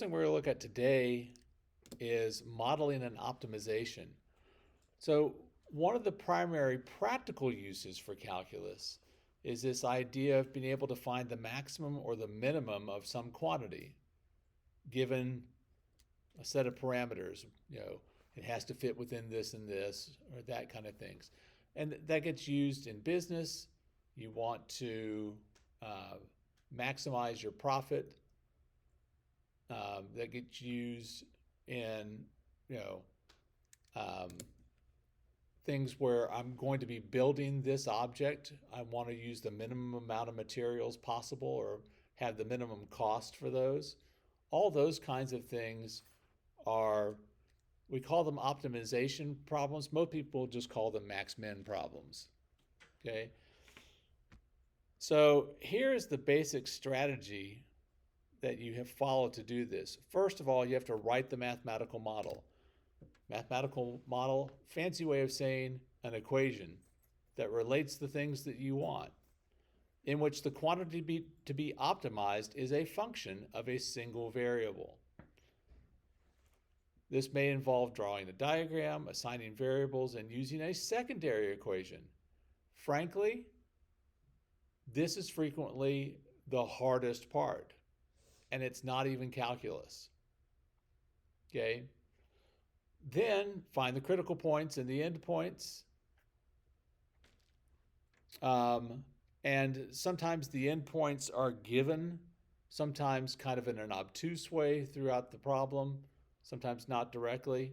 thing we're going to look at today is modeling and optimization. So one of the primary practical uses for calculus is this idea of being able to find the maximum or the minimum of some quantity given a set of parameters. It has to fit within this and this, or that kind of things. And that gets used in business. You want to maximize your profit. That gets used in, um, things where I'm going to be building this object. I want to use the minimum amount of materials possible or have the minimum cost for those. All those kinds of things we call them optimization problems. Most people just call them max-min problems. Okay. So here's the basic strategy that you have followed to do this. First of all, you have to write the mathematical model. Mathematical model, fancy way of saying an equation that relates the things that you want, in which the quantity to be optimized is a function of a single variable. This may involve drawing a diagram, assigning variables, and using a secondary equation. Frankly, this is frequently the hardest part, and it's not even calculus. Okay? Then find the critical points and the endpoints. And sometimes the endpoints are given, sometimes kind of in an obtuse way throughout the problem, sometimes not directly.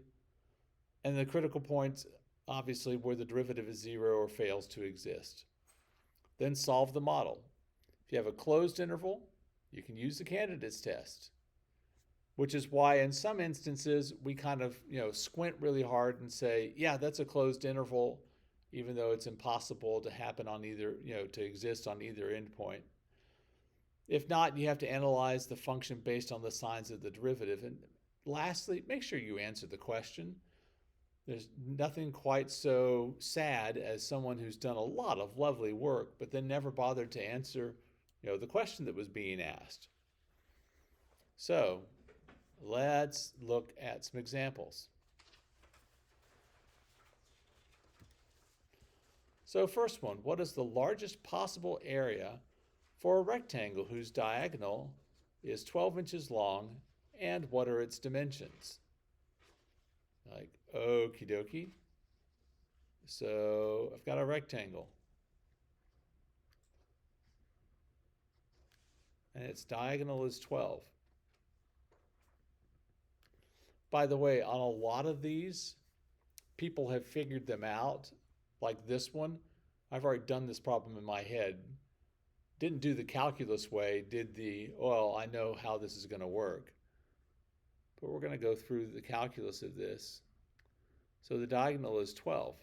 And the critical points, obviously, where the derivative is zero or fails to exist. Then solve the model. If you have a closed interval, you can use the candidates test, which is why in some instances we kind of squint really hard and say, yeah, that's a closed interval, even though it's impossible to happen on either, to exist on either endpoint. If not, you have to analyze the function based on the signs of the derivative. And lastly, make sure you answer the question. There's nothing quite so sad as someone who's done a lot of lovely work, but then never bothered to answer, the question that was being asked. So let's look at some examples. So first one, what is the largest possible area for a rectangle whose diagonal is 12 inches long, and what are its dimensions? Like, okie dokie. So I've got a rectangle. And its diagonal is 12. By the way, on a lot of these, people have figured them out. Like this one, I've already done this problem in my head. Didn't do the calculus way, I know how this is going to work. But we're going to go through the calculus of this. So the diagonal is 12.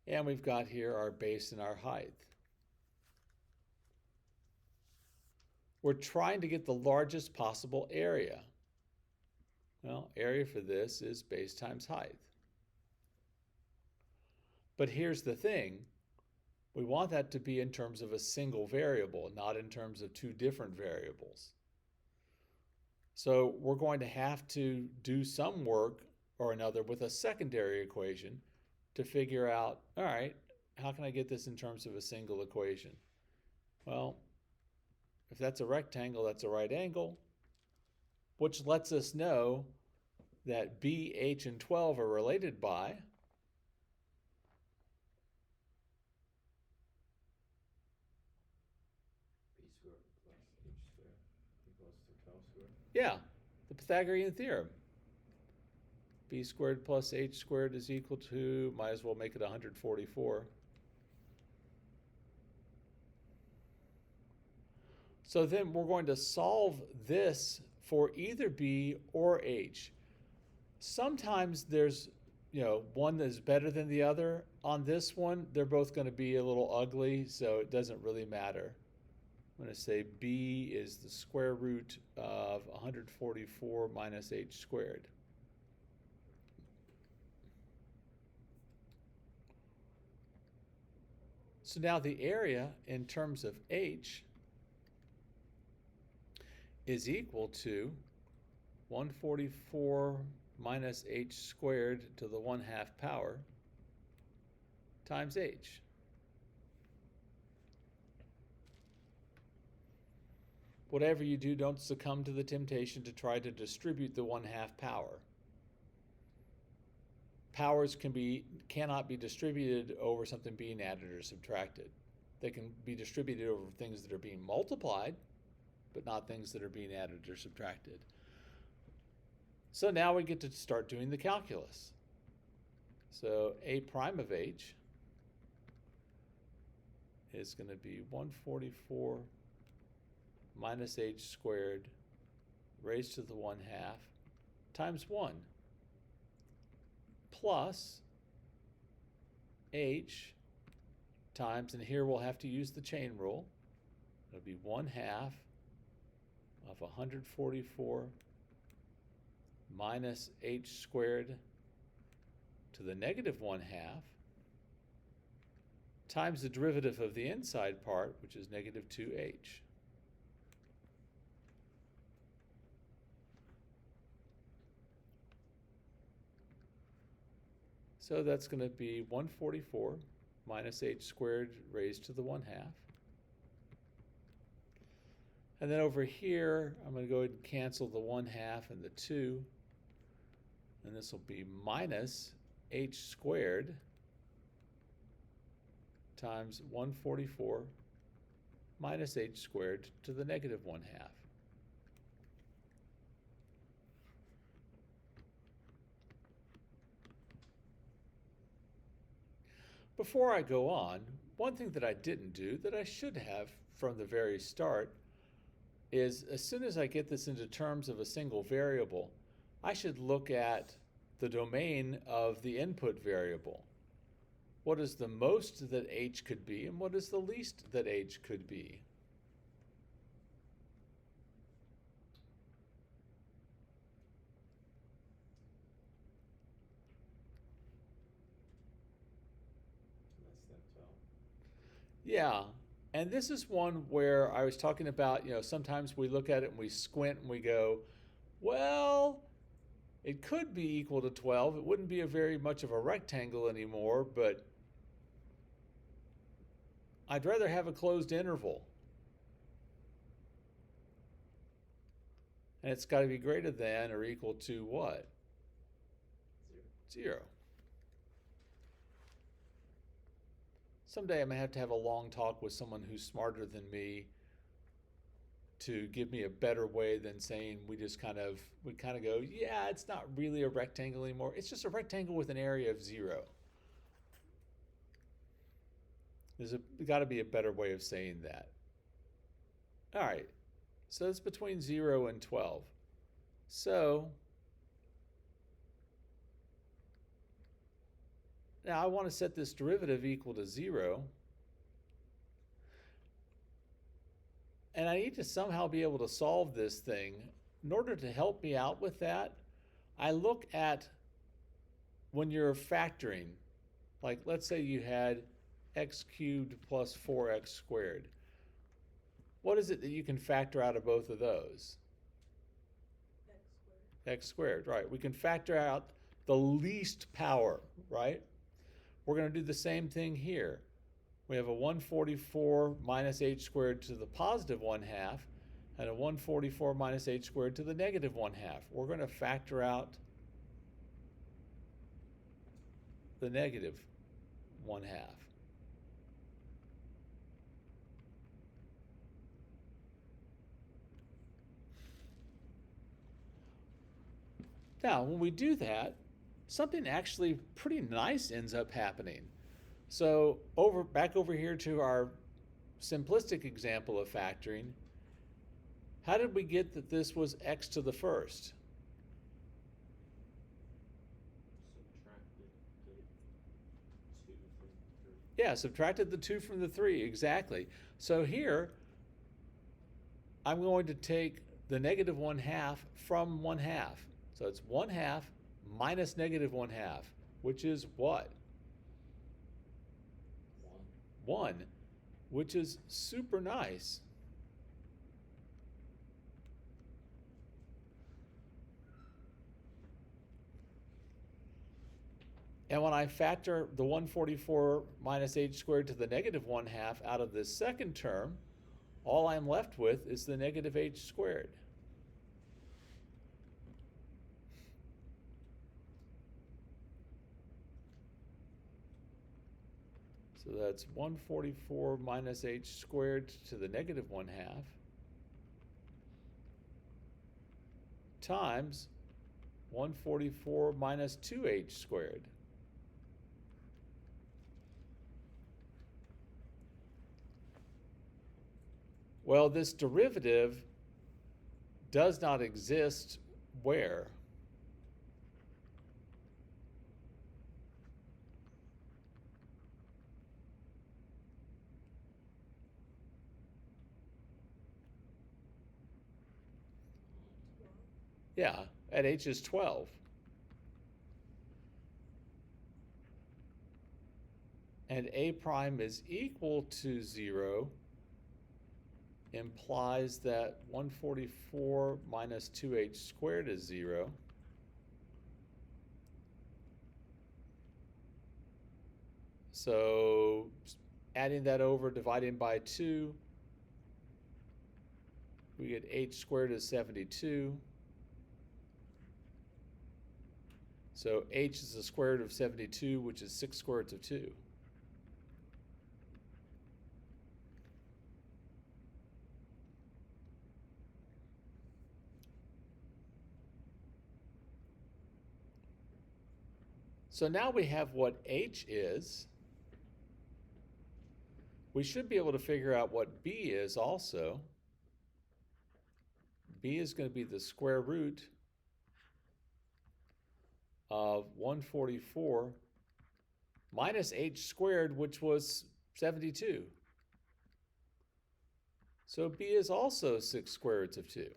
And we've got here our base and our height. We're trying to get the largest possible area. Well, area for this is base times height. But here's the thing. We want that to be in terms of a single variable, not in terms of two different variables. So we're going to have to do some work or another with a secondary equation to figure out, all right, how can I get this in terms of a single equation? Well, if that's a rectangle, that's a right angle, which lets us know that B, H, and 12 are related by B squared plus H squared equals to 12 squared. Yeah, the Pythagorean theorem. B squared plus H squared is equal to, might as well make it 144. So then we're going to solve this for either B or H. Sometimes there's, one that's better than the other. On this one, they're both going to be a little ugly, so it doesn't really matter. I'm going to say B is the square root of 144 minus H squared. So now the area in terms of H is equal to 144 minus h squared to the 1/2 power times h. Whatever you do, don't succumb to the temptation to try to distribute the 1/2 power. Powers cannot be distributed over something being added or subtracted. They can be distributed over things that are being multiplied, but not things that are being added or subtracted. So now we get to start doing the calculus. So a prime of h is going to be 144 minus h squared raised to the 1/2 times 1 plus h times, and here we'll have to use the chain rule. It'll be 1/2 of 144 minus h squared to the negative 1/2 times the derivative of the inside part, which is negative 2h. So that's going to be 144 minus h squared raised to the 1/2. And then over here, I'm going to go ahead and cancel the 1/2 and the 2. And this will be minus h squared times 144 minus h squared to the negative 1/2. Before I go on, one thing that I didn't do that I should have from the very start is, as soon as I get this into terms of a single variable, I should look at the domain of the input variable. What is the most that h could be, and what is the least that h could be? Less than 12. Yeah, and this is one where I was talking about, sometimes we look at it and we squint and we go, well, it could be equal to 12. It wouldn't be a very much of a rectangle anymore, but I'd rather have a closed interval. And it's got to be greater than or equal to what? 0. Someday I'm going to have a long talk with someone who's smarter than me to give me a better way than saying we kind of go, yeah, it's not really a rectangle anymore. It's just a rectangle with an area of 0. There's got to be a better way of saying that. All right, so it's between 0 and 12. So now I want to set this derivative equal to 0. And I need to somehow be able to solve this thing. In order to help me out with that, I look at when you're factoring. Like, let's say you had x cubed plus 4x squared. What is it that you can factor out of both of those? X squared, right. We can factor out the least power, right? We're going to do the same thing here. We have a 144 minus h squared to the positive 1/2 and a 144 minus h squared to the negative 1/2. We're going to factor out the negative 1/2. Now, when we do that, something actually pretty nice ends up happening. So back over here to our simplistic example of factoring, how did we get that this was x to the first? Subtracted the 2 from Yeah, subtracted the 2 from the 3. the 3, exactly. So here, I'm going to take the negative 1/2 from 1/2. So it's 1/2 minus negative 1/2, which is what? 1, which is super nice. And when I factor the 144 minus h squared to the negative 1/2 out of this second term, all I'm left with is the negative h squared. So that's 144 minus h squared to the negative 1/2 times 144 minus 2h squared. Well, this derivative does not exist where? Yeah, at h is 12. And a prime is equal to 0 implies that 144 minus 2h squared is 0. So adding that over, dividing by 2, we get h squared is 72. So h is the square root of 72, which is 6 square roots of 2. So now we have what h is. We should be able to figure out what b is also. B is going to be the square root of 144 minus h squared, which was 72. So b is also 6 square roots of 2.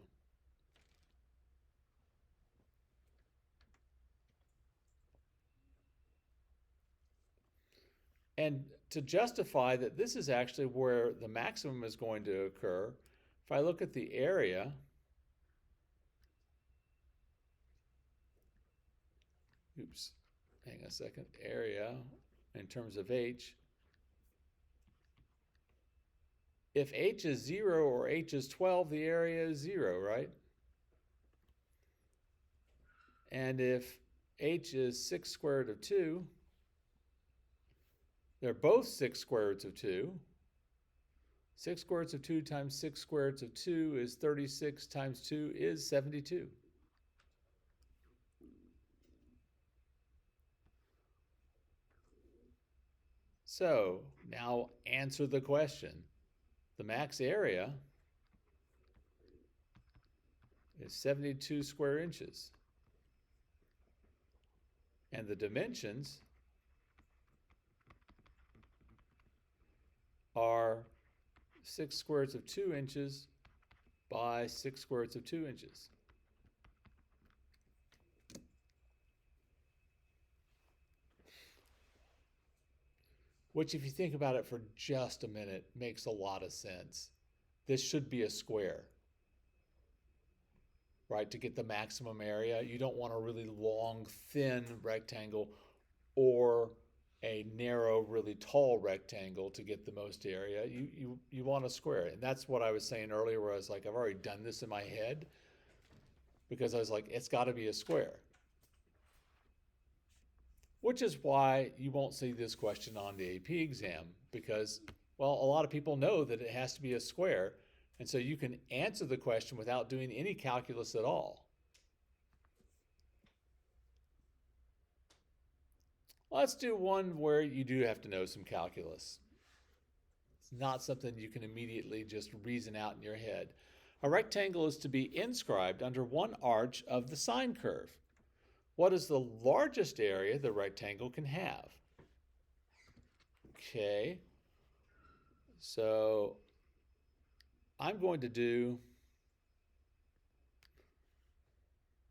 And to justify that this is actually where the maximum is going to occur, if I look at the area, hang on a second, area in terms of h, if h is 0 or h is 12, the area is 0, right? And if h is 6 square root of 2, they're both 6 square roots of 2. 6 square roots of 2 times 6 square roots of 2 is 36 times 2 is 72. So now answer the question. The max area is 72 square inches. And the dimensions are 6 square roots of 2 inches by 6 square roots of 2 inches. Which, if you think about it for just a minute, makes a lot of sense. This should be a square, right? To get the maximum area, you don't want a really long, thin rectangle or a narrow, really tall rectangle to get the most area. You want a square. And that's what I was saying earlier, where I was like, I've already done this in my head, because I was like, it's got to be a square. Which is why you won't see this question on the AP exam, because, well, a lot of people know that it has to be a square, and so you can answer the question without doing any calculus at all. Let's do one where you do have to know some calculus. It's not something you can immediately just reason out in your head. A rectangle is to be inscribed under one arch of the sine curve. What is the largest area the rectangle can have? Okay, so I'm going to do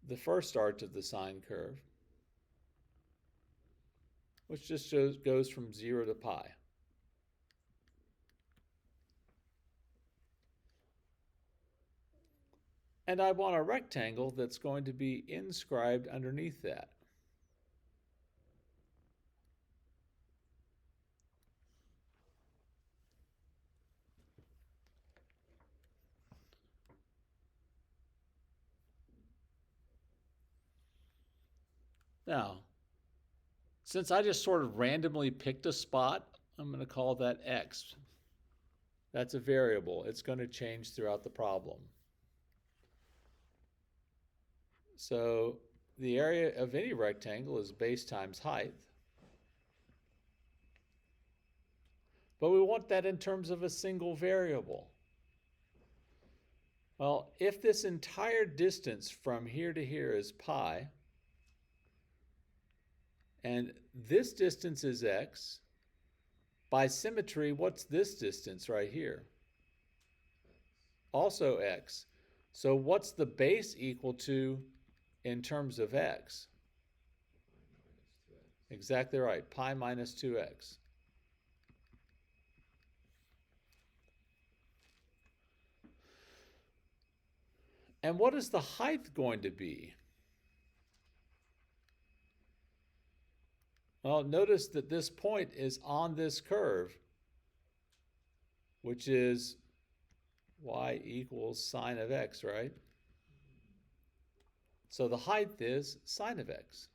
the first arch of the sine curve, which just goes from 0 to pi. And I want a rectangle that's going to be inscribed underneath that. Now, since I just sort of randomly picked a spot, I'm going to call that x. That's a variable. It's going to change throughout the problem. So the area of any rectangle is base times height. But we want that in terms of a single variable. Well, if this entire distance from here to here is pi, and this distance is x, by symmetry, what's this distance right here? Also x. So what's the base equal to in terms of x? Exactly right, pi minus 2x. And what is the height going to be? Well, notice that this point is on this curve, which is y equals sine of x, right? So the height is sine of x.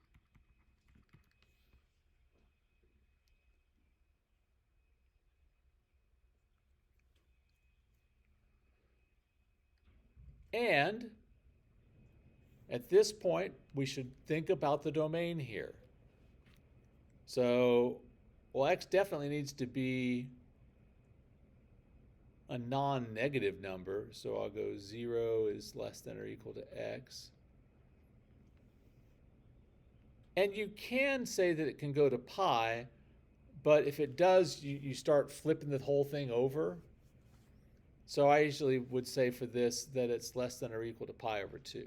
And at this point, we should think about the domain here. So, well, x definitely needs to be a non-negative number. So I'll go 0 is less than or equal to x. And you can say that it can go to pi, but if it does, you start flipping the whole thing over. So I usually would say for this that it's less than or equal to pi over 2.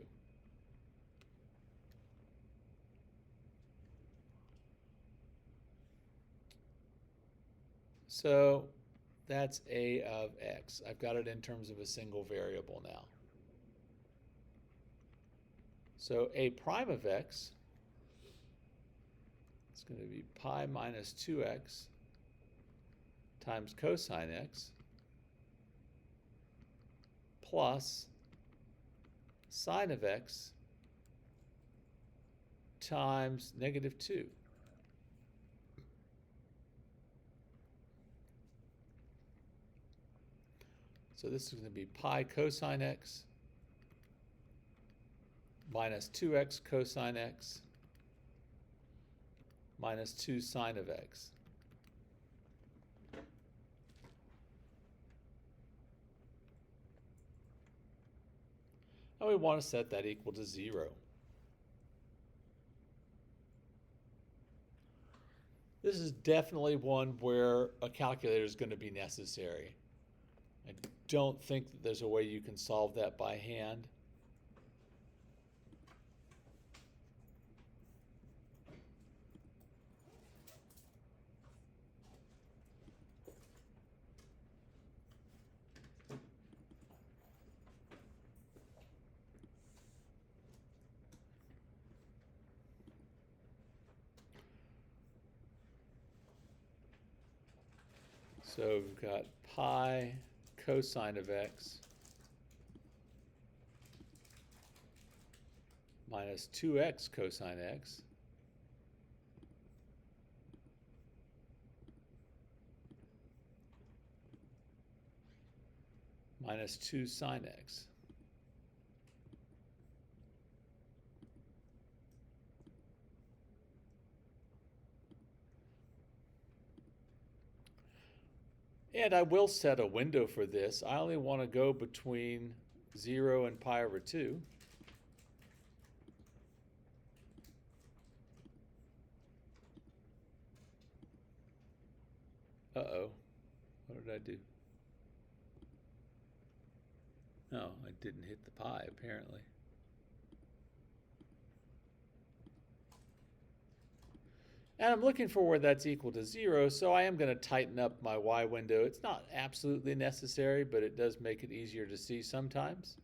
So that's a of x. I've got it in terms of a single variable now. So a prime of x is going to be pi minus 2x times cosine x plus sine of x times negative 2. So this is going to be pi cosine x minus 2x cosine x minus 2 sine of x. And we want to set that equal to 0. This is definitely one where a calculator is going to be necessary. I don't think that there's a way you can solve that by hand. So we've got pi cosine of x minus 2x cosine x minus 2 sine x. And I will set a window for this. I only want to go between 0 and pi over 2. Uh-oh. What did I do? No, I didn't hit the pi, apparently. And I'm looking for where that's equal to 0, so I am going to tighten up my y window. It's not absolutely necessary, but it does make it easier to see sometimes.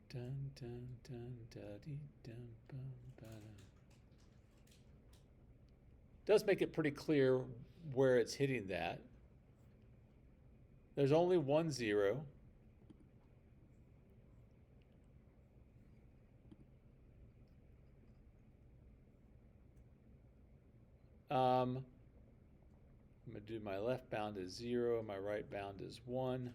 Dun, dun, dun, da, dee, dun, bum, ba, da. Does make it pretty clear where it's hitting that. There's only one 0. I'm going to do my left bound as 0, my right bound is 1.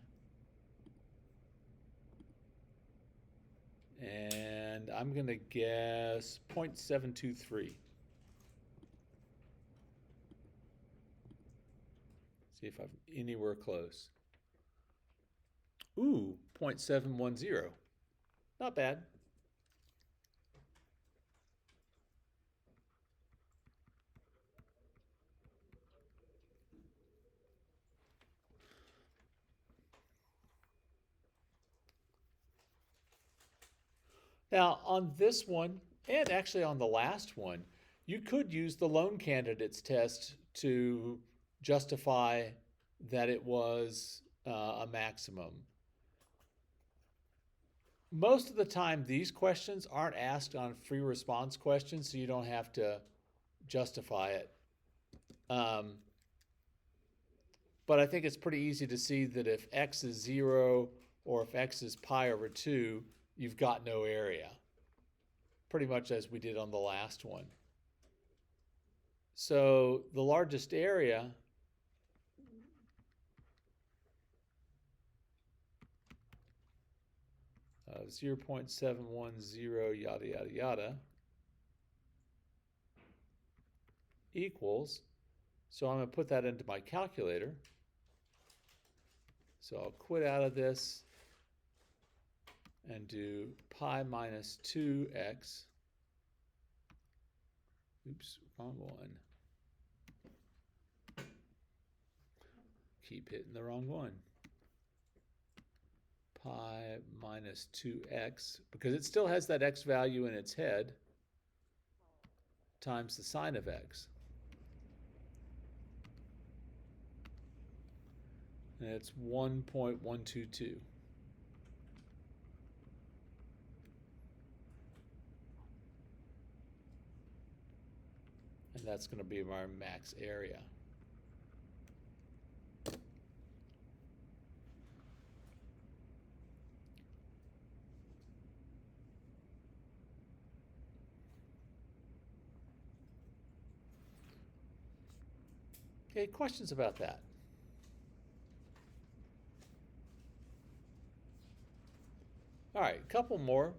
And I'm going to guess 0.723. See if I'm anywhere close. Ooh, 0.710. Not bad. Now, on this one, and actually on the last one, you could use the lone candidates test to justify that it was a maximum. Most of the time, these questions aren't asked on free response questions, so you don't have to justify it. But I think it's pretty easy to see that if x is 0 or if x is pi over 2, you've got no area. Pretty much as we did on the last one. So the largest area of 0.710 yada yada yada equals, so I'm going to put that into my calculator. So I'll quit out of this and do pi minus 2x. Oops, wrong one. Keep hitting the wrong one. Pi minus 2x, because it still has that x value in its head, times the sine of x. And it's 1.122. And that's going to be our max area. Okay, questions about that? All right, a couple more.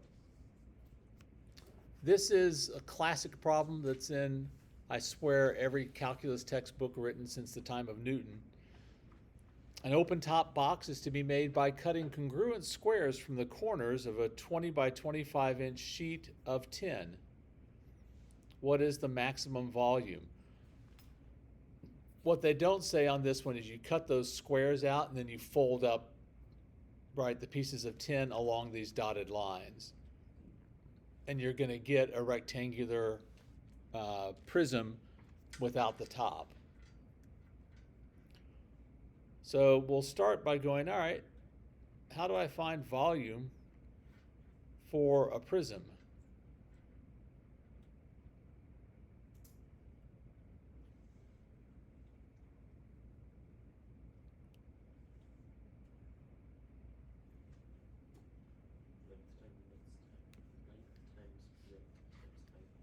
This is a classic problem that's in, I swear, every calculus textbook written since the time of Newton. An open top box is to be made by cutting congruent squares from the corners of a 20 by 25 inch sheet of tin. What is the maximum volume? What they don't say on this one is you cut those squares out and then you fold up, right, the pieces of tin along these dotted lines. And you're going to get a rectangular prism without the top. So we'll start by going, all right, how do I find volume for a prism?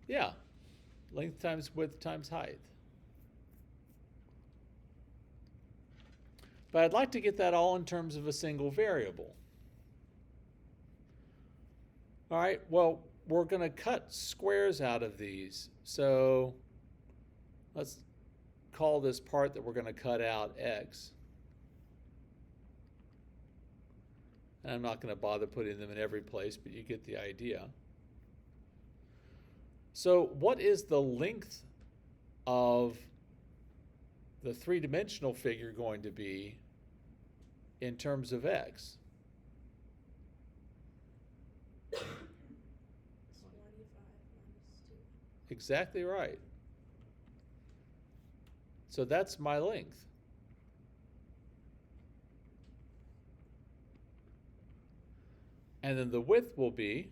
Yeah, length times width times height. But I'd like to get that all in terms of a single variable. All right, well, we're going to cut squares out of these. So let's call this part that we're going to cut out x. And I'm not going to bother putting them in every place, but you get the idea. So what is the length of the three-dimensional figure going to be in terms of x? 25 minus 2. Exactly right. So that's my length. And then the width will be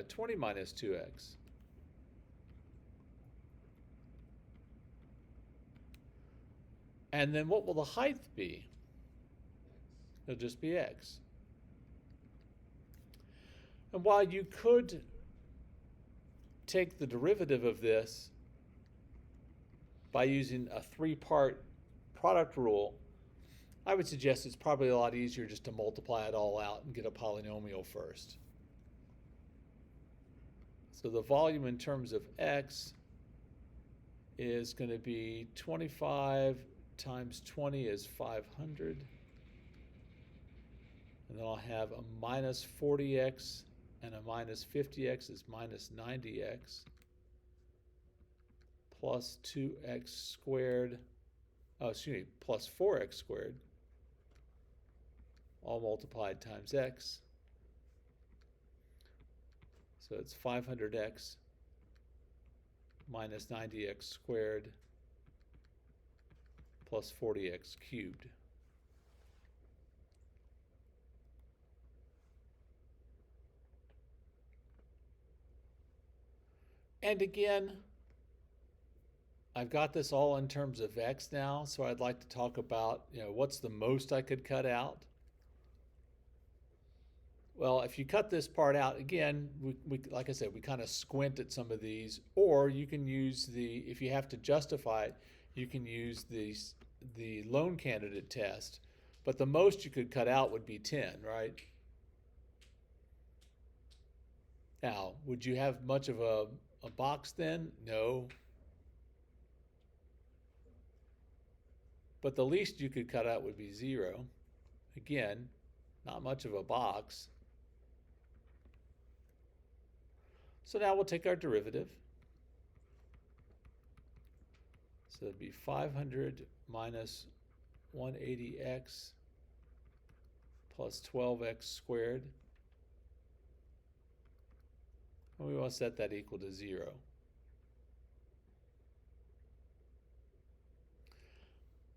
20 minus 2x. And then what will the height be? It'll just be x. And while you could take the derivative of this by using a three-part product rule, I would suggest it's probably a lot easier just to multiply it all out and get a polynomial first. So the volume in terms of x is going to be 25 times 20 is 500. And then I'll have a minus 40x and a minus 50x is minus 90x plus 2x squared, plus 4x squared, all multiplied times x. So it's 500x minus 90x squared plus 40x cubed. And again, I've got this all in terms of x now, so I'd like to talk about, what's the most I could cut out? Well, if you cut this part out, again, we like I said, we kind of squint at some of these, or you can use if you have to justify it, you can use the lone candidate test, but the most you could cut out would be 10, right? Now, would you have much of a box then? No. But the least you could cut out would be 0. Again, not much of a box. So now we'll take our derivative. So it'd be 500 minus 180x plus 12x squared. And we want to set that equal to 0.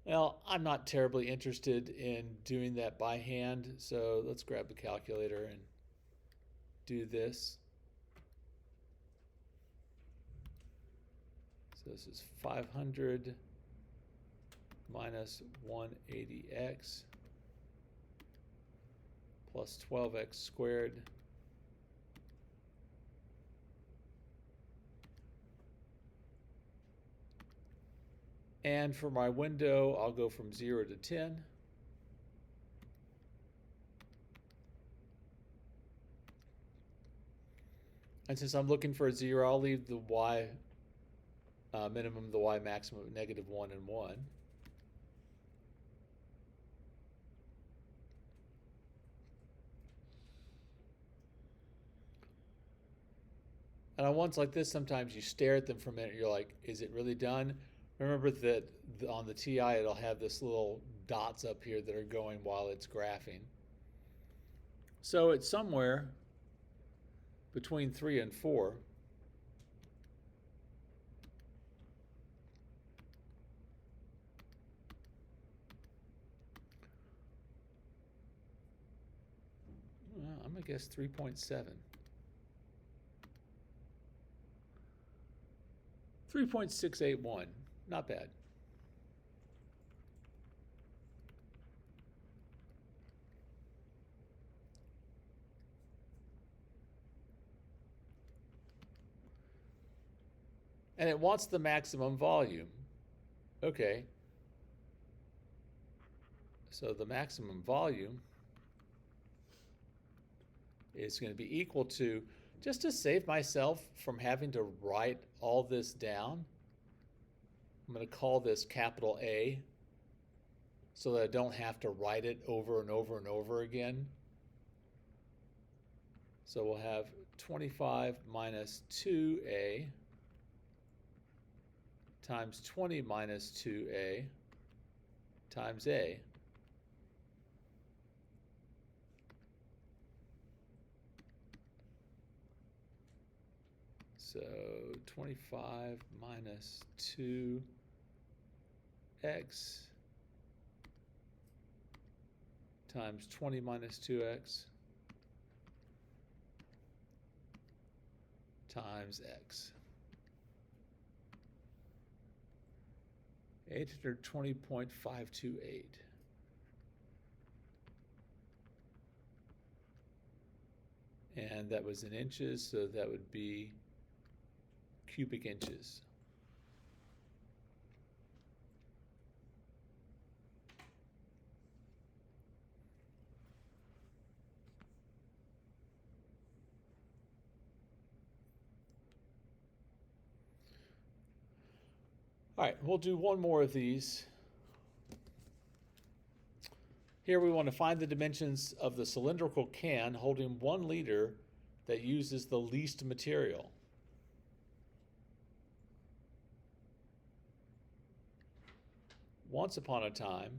Well, I'm not terribly interested in doing that by hand, so let's grab the calculator and do this. So this is 500 minus 180x plus 12x squared and for my window, I'll go from 0 to 10. And since I'm looking for a 0, I'll leave the y minimum, the y maximum at -1 and 1. And on ones like this, sometimes you stare at them for a minute, you're like, is it really done? Remember that on the TI, it'll have this little dots up here that are going while it's graphing. So it's somewhere between 3 and 4. I'm going to guess 3.7. 3.681. Not bad. And it wants the maximum volume. Okay. So the maximum volume is going to be equal to, just to save myself from having to write all this down, I'm going to call this capital A so that I don't have to write it over and over and over again. So we'll have 25 minus 2A times 20 minus 2A times A. So 25 minus 2x times 20 minus 2x times x. 820.528. And that was in inches, so that would be cubic inches. All right, we'll do one more of these. Here we want to find the dimensions of the cylindrical can holding 1 liter that uses the least material. Once upon a time,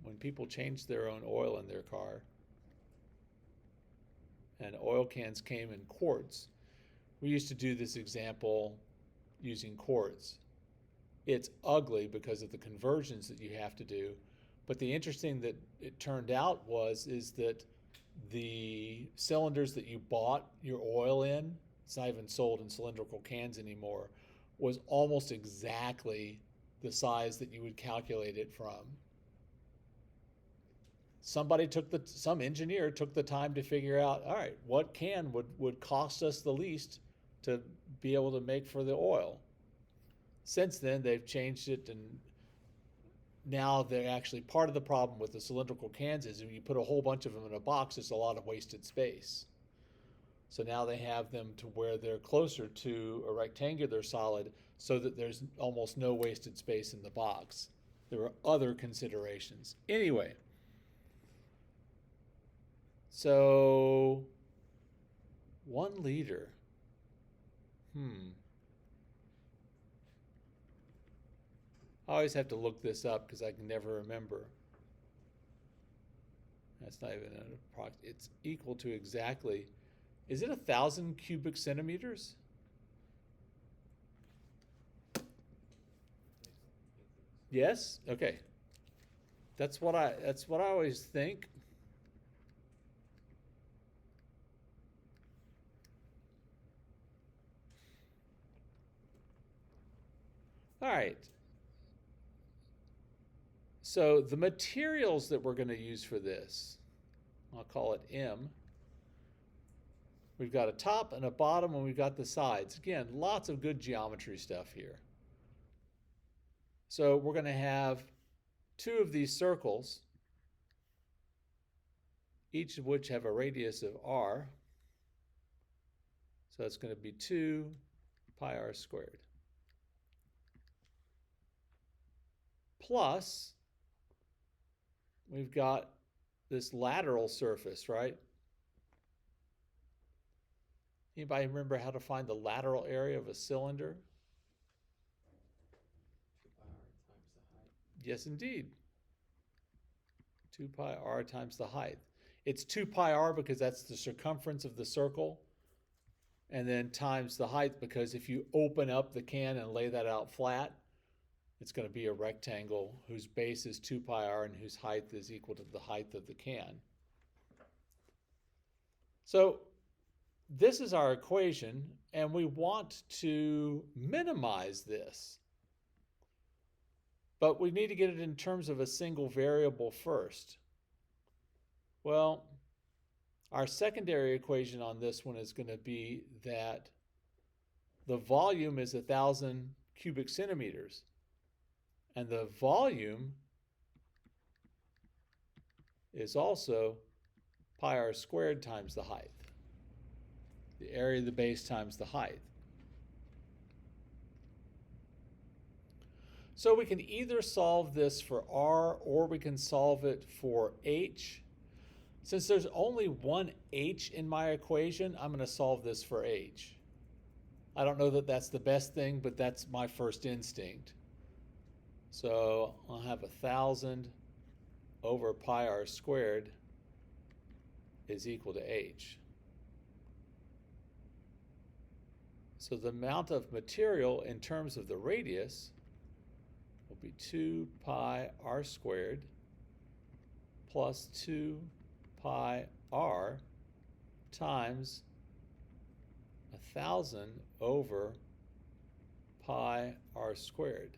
when people changed their own oil in their car, and oil cans came in quarts, we used to do this example using quarts. It's ugly because of the conversions that you have to do, but the interesting that it turned out is that the cylinders that you bought your oil in, it's not even sold in cylindrical cans anymore, was almost exactly the size that you would calculate it from. Some engineer took the time to figure out, all right, what can would cost us the least to be able to make for the oil. Since then, they've changed it, and now they're actually part of the problem with the cylindrical cans is when you put a whole bunch of them in a box, there's a lot of wasted space. So now they have them to where they're closer to a rectangular solid so that there's almost no wasted space in the box. There are other considerations. Anyway, so 1 liter. I always have to look this up because I can never remember. That's not even an approx. It's equal to exactly. Is it 1,000 cubic centimeters? Yes. Okay. That's what I always think. All right. So the materials that we're going to use for this, I'll call it M. We've got a top and a bottom, and we've got the sides. Again, lots of good geometry stuff here. So we're going to have 2 of these circles, each of which have a radius of r. So it's going to be 2 pi r squared. Plus, we've got this lateral surface, right? Anybody remember how to find the lateral area of a cylinder? 2 pi r times the height. Yes, indeed. 2 pi r times the height. It's 2 pi r because that's the circumference of the circle, and then times the height because if you open up the can and lay that out flat, it's going to be a rectangle whose base is 2 pi r and whose height is equal to the height of the can. So this is our equation, and we want to minimize this. But we need to get it in terms of a single variable first. Well, our secondary equation on this one is going to be that the volume is 1,000 cubic centimeters. And the volume is also pi r squared times the height. The area of the base times the height. So we can either solve this for r or we can solve it for h. Since there's only one h in my equation, I'm going to solve this for h. I don't know that that's the best thing, but that's my first instinct. So I'll have 1,000 over pi r squared is equal to h. So the amount of material in terms of the radius will be 2 pi r squared plus 2 pi r times 1,000 over pi r squared.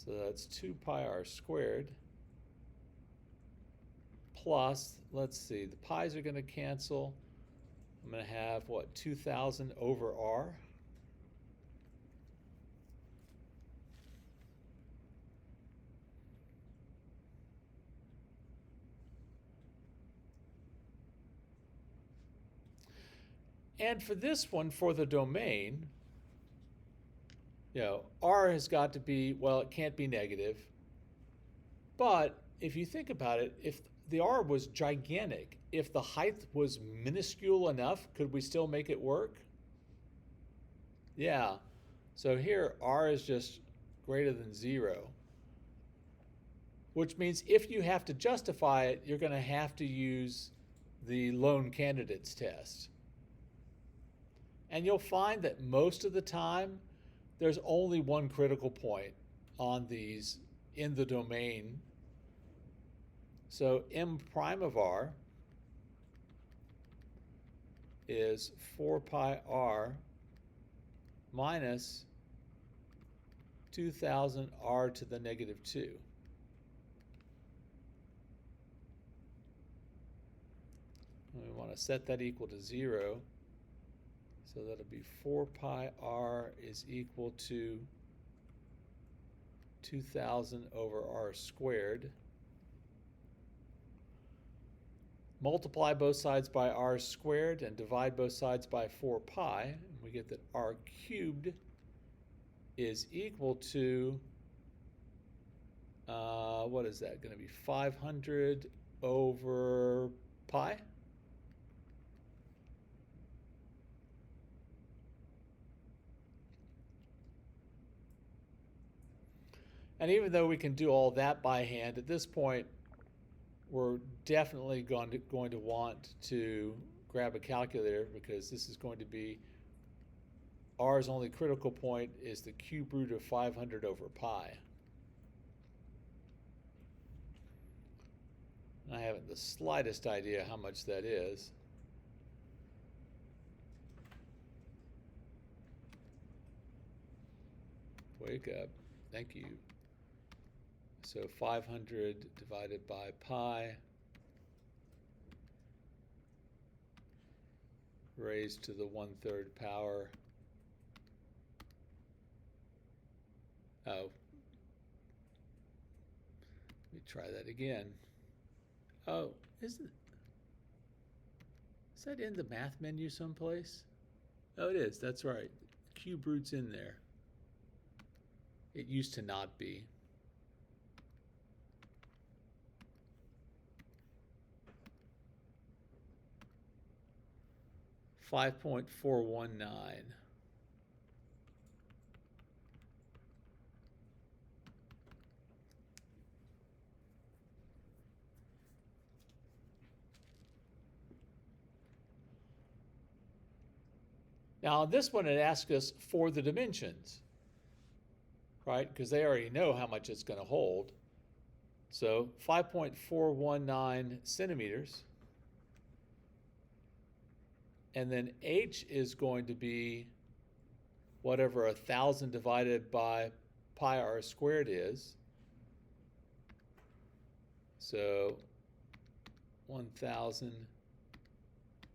So that's 2 pi r squared plus, let's see, the pi's are going to cancel. I'm going to have, what, 2,000 over r? And for this one, for the domain, r has got to be, well, it can't be negative. But if you think about it, if the r was gigantic, if the height was minuscule enough, could we still make it work? Yeah. So here, r is just greater than 0. Which means if you have to justify it, you're going to have to use the lone candidates test. And you'll find that most of the time, there's only one critical point on these in the domain. So m prime of r is 4 pi r minus 2,000 r to the negative 2. And we want to set that equal to 0. So that'll be 4 pi r is equal to 2,000 over r squared. Multiply both sides by r squared and divide both sides by 4 pi. And we get that r cubed is equal to, what is that going to be? 500 over pi? And even though we can do all that by hand, at this point, we're definitely going to want to grab a calculator, because this is going to be, r's only critical point is the cube root of 500 over pi. And I haven't the slightest idea how much that is. Wake up. Thank you. So 500 divided by pi raised to the 1/3 power. Oh, let me try that again. Oh, is that in the math menu someplace? Oh, it is. That's right. Cube root's in there. It used to not be. $5.419. Now, this one, it asks us for the dimensions, right? Because they already know how much it's going to hold. So 5.419 centimeters. And then h is going to be whatever 1,000 divided by pi r squared is. So 1,000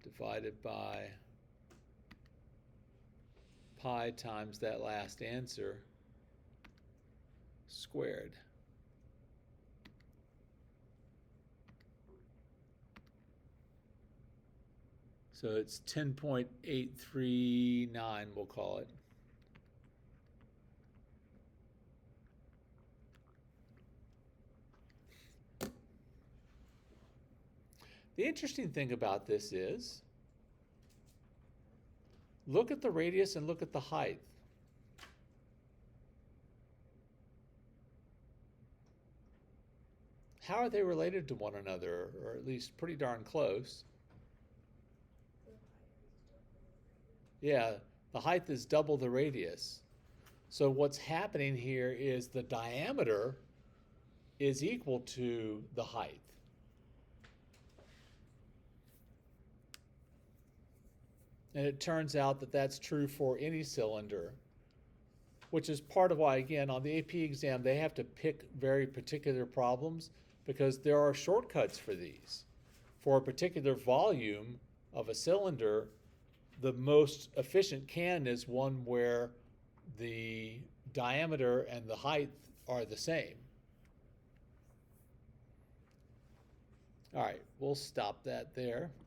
divided by pi times that last answer squared. So it's 10.839, we'll call it. The interesting thing about this is, look at the radius and look at the height. How are they related to one another, or at least pretty darn close? Yeah, the height is double the radius. So what's happening here is the diameter is equal to the height. And it turns out that that's true for any cylinder. which is part of why, again, on the AP exam, they have to pick very particular problems because there are shortcuts for these. For a particular volume of a cylinder, the most efficient can is one where the diameter and the height are the same. All right, we'll stop that there.